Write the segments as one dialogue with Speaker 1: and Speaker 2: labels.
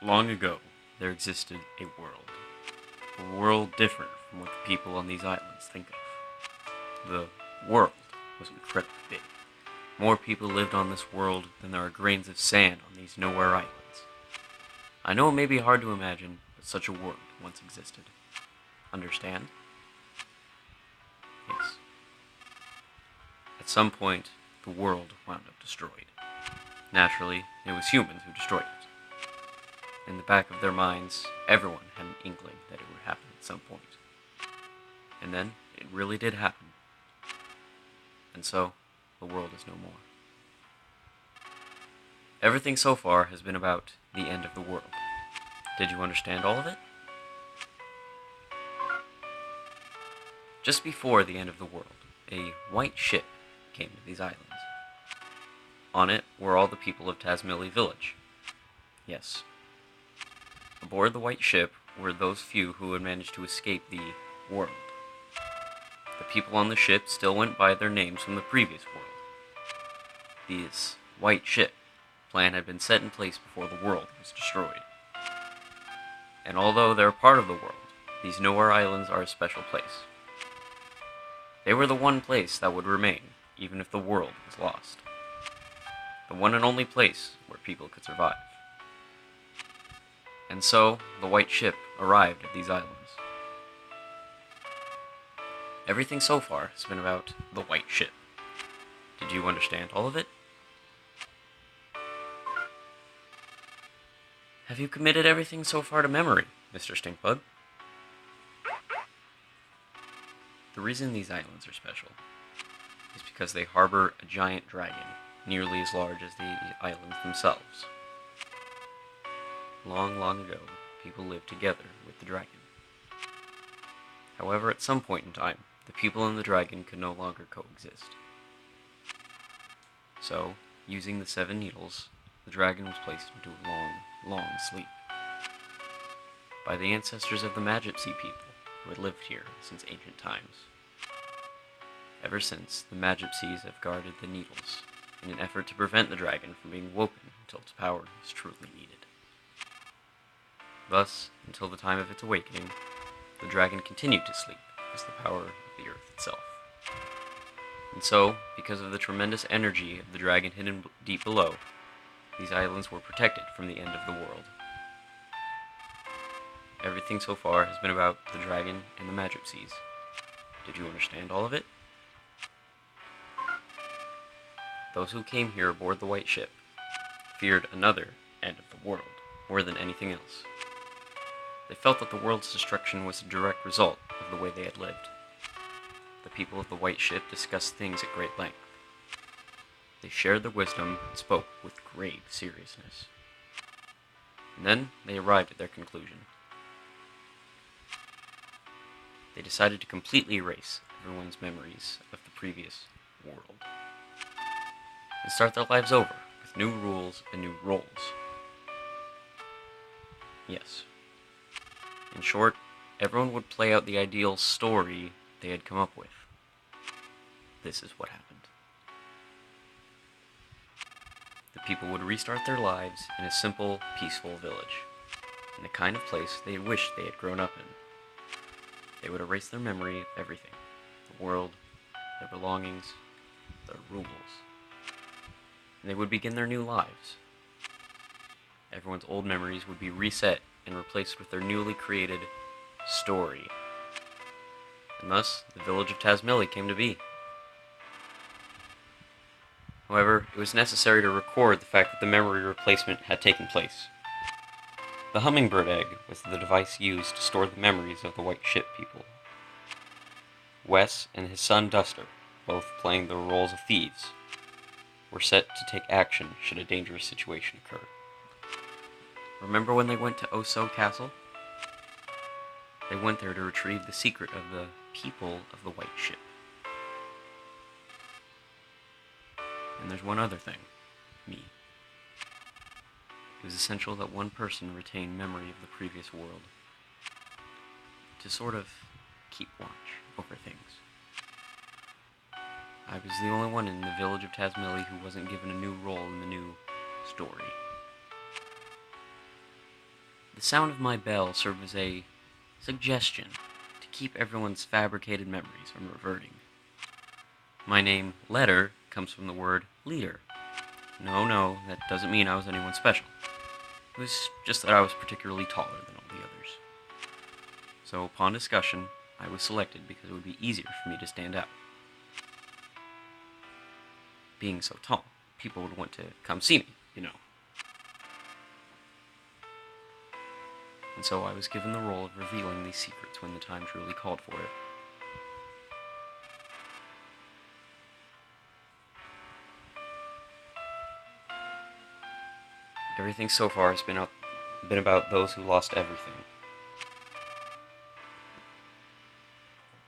Speaker 1: Long ago, there existed a world different from what the people on these islands think of. The world was incredibly big. More people lived on this world than there are grains of sand on these nowhere islands. I know it may be hard to imagine, but such a world once existed. Understand? Yes. At some point, the world wound up destroyed. Naturally, it was humans who destroyed it. In the back of their minds, everyone had an inkling that it would happen at some point. And then, it really did happen. And so, the world is no more. Everything so far has been about the end of the world. Did you understand all of it? Just before the end of the world, a white ship came to these islands. On it were all the people of Tasmili village. Yes. Aboard the white ship were those few who had managed to escape the world. The people on the ship still went by their names from the previous world. This white ship plan had been set in place before the world was destroyed. And although they're part of the world, these nowhere islands are a special place. They were the one place that would remain, even if the world was lost. The one and only place where people could survive. And so, the white ship arrived at these islands. Everything so far has been about the white ship. Did you understand all of it? Have you committed everything so far to memory, Mr. Stinkbug? The reason these islands are special is because they harbor a giant dragon, nearly as large as the islands themselves. Long, long ago, people lived together with the dragon. However, at some point in time, the people and the dragon could no longer coexist. So, using the 7 needles, the dragon was placed into a long, long sleep by the ancestors of the Sea people who had lived here since ancient times. Ever since, the Seas have guarded the needles in an effort to prevent the dragon from being woken until its power is truly needed. Thus, until the time of its awakening, the dragon continued to sleep as the power of the earth itself. And so, because of the tremendous energy of the dragon hidden deep below, these islands were protected from the end of the world. Everything so far has been about the dragon and the Seas. Did you understand all of it? Those who came here aboard the white ship feared another end of the world more than anything else. They felt that the world's destruction was a direct result of the way they had lived. The people of the white ship discussed things at great length. They shared their wisdom and spoke with grave seriousness. And then they arrived at their conclusion. They decided to completely erase everyone's memories of the previous world and start their lives over with new rules and new roles. Yes. In short, everyone would play out the ideal story they had come up with. This is what happened. The people would restart their lives in a simple, peaceful village, in the kind of place they wished they had grown up in. They would erase their memory of everything, the world, their belongings, their rules, and they would begin their new lives. Everyone's old memories would be reset and replaced with their newly created story. And thus, the village of Tasmili came to be. However, it was necessary to record the fact that the memory replacement had taken place. The hummingbird egg was the device used to store the memories of the white ship people. Wes and his son Duster, both playing the roles of thieves, were set to take action should a dangerous situation occur. Remember when they went to Oso Castle? They went there to retrieve the secret of the people of the white ship. And there's one other thing. Me. It was essential that one person retain memory of the previous world. To sort of keep watch over things. I was the only one in the village of Tasmili who wasn't given a new role in the new story. sound of my bell served as a suggestion to keep everyone's fabricated memories from reverting. My name, Letter, comes from the word leader. No, that doesn't mean I was anyone special. It was just that I was particularly taller than all the others. So upon discussion, I was selected because it would be easier for me to stand out. Being so tall, people would want to come see me, you know. And so I was given the role of revealing these secrets when the time truly called for it. Everything so far has been about those who lost everything.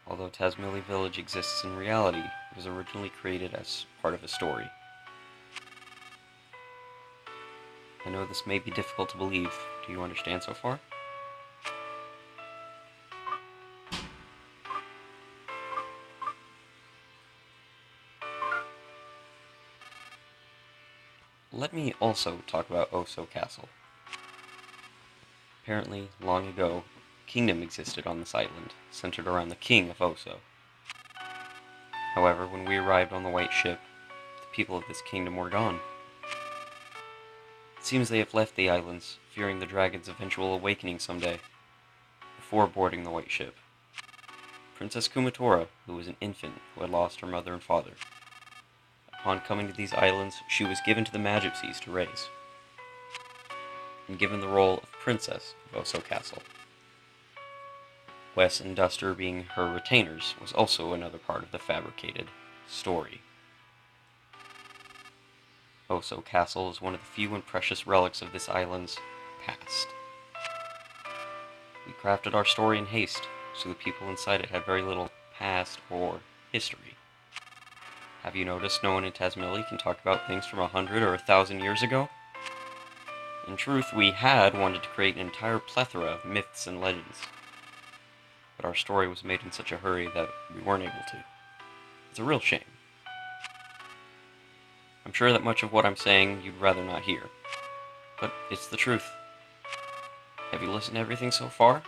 Speaker 1: Although Tasmilli Village exists in reality, it was originally created as part of a story. I know this may be difficult to believe. Do you understand so far? Let me also talk about Oso Castle. Apparently, long ago, a kingdom existed on this island, centered around the king of Oso. However, when we arrived on the white ship, the people of this kingdom were gone. It seems they have left the islands, fearing the dragon's eventual awakening someday, before boarding the white ship. Princess Kumatora, who was an infant who had lost her mother and father. Upon coming to these islands, she was given to the Magypsies to raise, and given the role of princess of Oso Castle. Wes and Duster being her retainers was also another part of the fabricated story. Oso Castle is one of the few and precious relics of this island's past. We crafted our story in haste, so the people inside it had very little past or history. Have you noticed no one in Tasmilli can talk about things from 100 or 1,000 years ago? In truth, we had wanted to create an entire plethora of myths and legends, but our story was made in such a hurry that we weren't able to. It's a real shame. I'm sure that much of what I'm saying you'd rather not hear, but it's the truth. Have you listened to everything so far?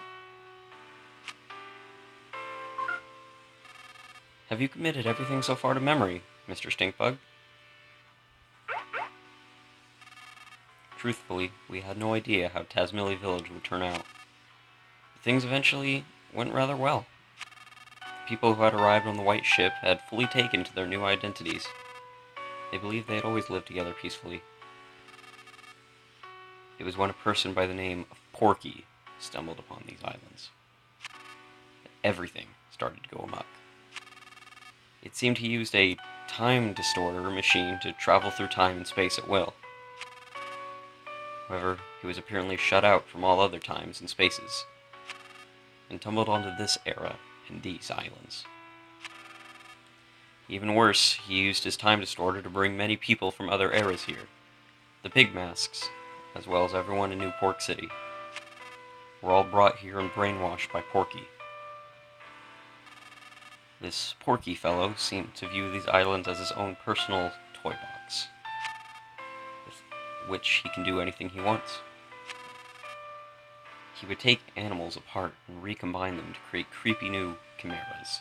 Speaker 1: Have you committed everything so far to memory, Mr. Stinkbug? Truthfully, we had no idea how Tasmilli Village would turn out. But things eventually went rather well. The people who had arrived on the white ship had fully taken to their new identities. They believed they had always lived together peacefully. It was when a person by the name of Porky stumbled upon these islands that everything started to go amok. It seemed he used a time distorter machine to travel through time and space at will. However, he was apparently shut out from all other times and spaces, and tumbled onto this era and these islands. Even worse, he used his time distorter to bring many people from other eras here. The Pig Masks, as well as everyone in New Pork City, were all brought here and brainwashed by Porky. This Porky fellow seemed to view these islands as his own personal toy box, with which he can do anything he wants. He would take animals apart and recombine them to create creepy new chimeras.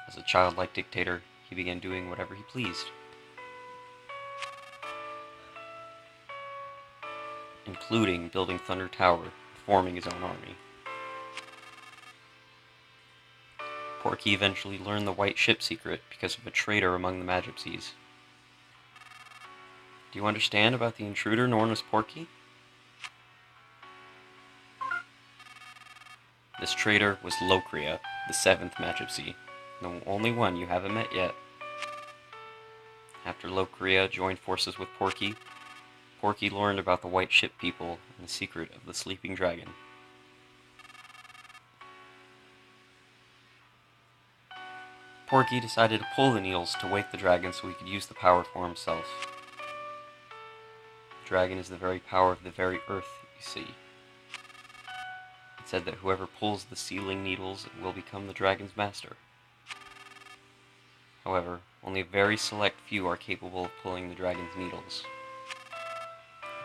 Speaker 1: As a childlike dictator, he began doing whatever he pleased, including building Thunder Tower and forming his own army. Porky eventually learned the white ship secret because of a traitor among the Magypsies. Do you understand about the intruder known as Porky? This traitor was Locria, the 7th Magypsy, the only one you haven't met yet. After Locria joined forces with Porky, Porky learned about the white ship people and the secret of the sleeping dragon. Porky decided to pull the needles to wake the dragon so he could use the power for himself. The dragon is the very power of the very earth you see. It said that whoever pulls the sealing needles will become the dragon's master. However, only a very select few are capable of pulling the dragon's needles.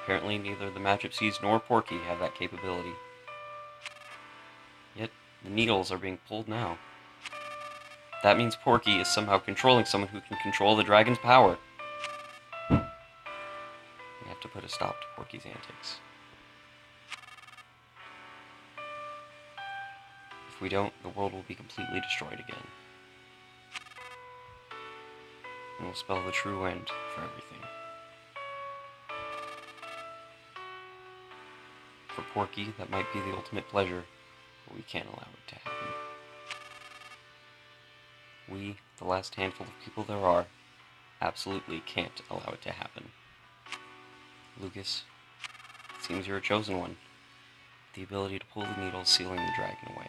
Speaker 1: Apparently neither the Magipsies nor Porky have that capability. Yet, the needles are being pulled now. That means Porky is somehow controlling someone who can control the dragon's power. We have to put a stop to Porky's antics. If we don't, the world will be completely destroyed again. And will spell the true end for everything. For Porky, that might be the ultimate pleasure, but we can't allow it to happen. We, the last handful of people there are, absolutely can't allow it to happen. Lucas, it seems you're a chosen one. The ability to pull the needles sealing the dragon away.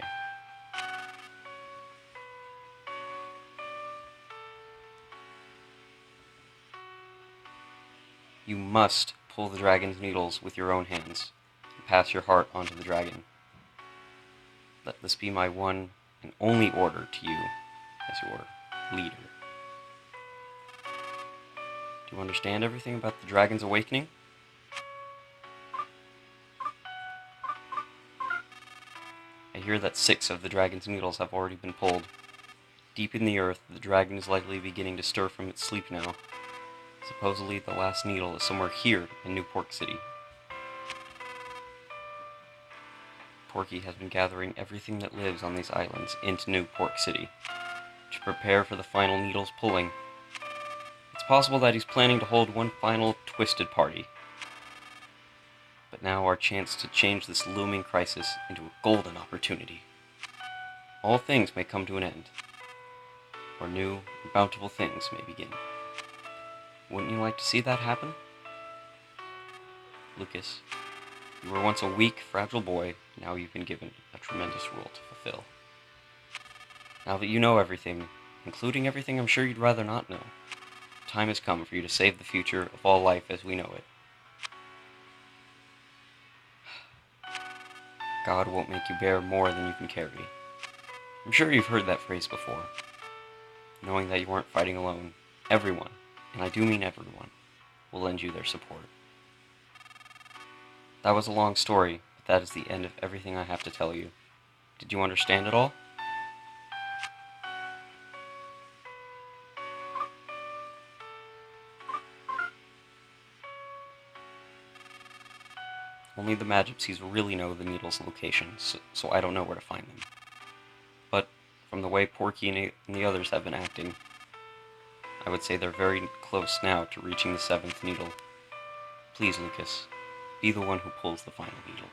Speaker 1: You must pull the dragon's needles with your own hands and pass your heart onto the dragon. Let this be my one and only order to you as your leader. Do you understand everything about the dragon's awakening? I hear that 6 of the dragon's needles have already been pulled. Deep in the earth, the dragon is likely beginning to stir from its sleep now. Supposedly, the last needle is somewhere here in New Pork City. Porky has been gathering everything that lives on these islands into New Pork City to prepare for the final needle's pulling. It's possible that he's planning to hold one final twisted party. But now our chance to change this looming crisis into a golden opportunity. All things may come to an end, or new and bountiful things may begin. Wouldn't you like to see that happen? Lucas, you were once a weak, fragile boy, now you've been given a tremendous role to fulfill. Now that you know everything, including everything I'm sure you'd rather not know, time has come for you to save the future of all life as we know it. God won't make you bear more than you can carry. I'm sure you've heard that phrase before. Knowing that you aren't fighting alone, everyone, and I do mean everyone, will lend you their support. That was a long story, but that is the end of everything I have to tell you. Did you understand it all? Only the Magipsies really know the needle's location, so I don't know where to find them. But from the way Porky and the others have been acting, I would say they're very close now to reaching the 7th needle. Please, Lucas, be the one who pulls the final needle.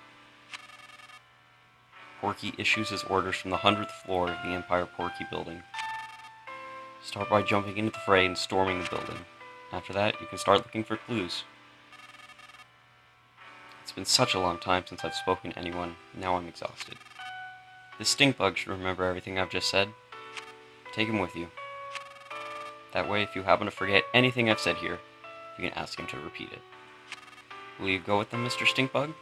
Speaker 1: Porky issues his orders from the 100th floor of the Empire Porky building. Start by jumping into the fray and storming the building. After that, you can start looking for clues. It's been such a long time since I've spoken to anyone, now I'm exhausted. This stink bug should remember everything I've just said. Take him with you. That way, if you happen to forget anything I've said here, you can ask him to repeat it. Will you go with them, Mr. Stinkbug?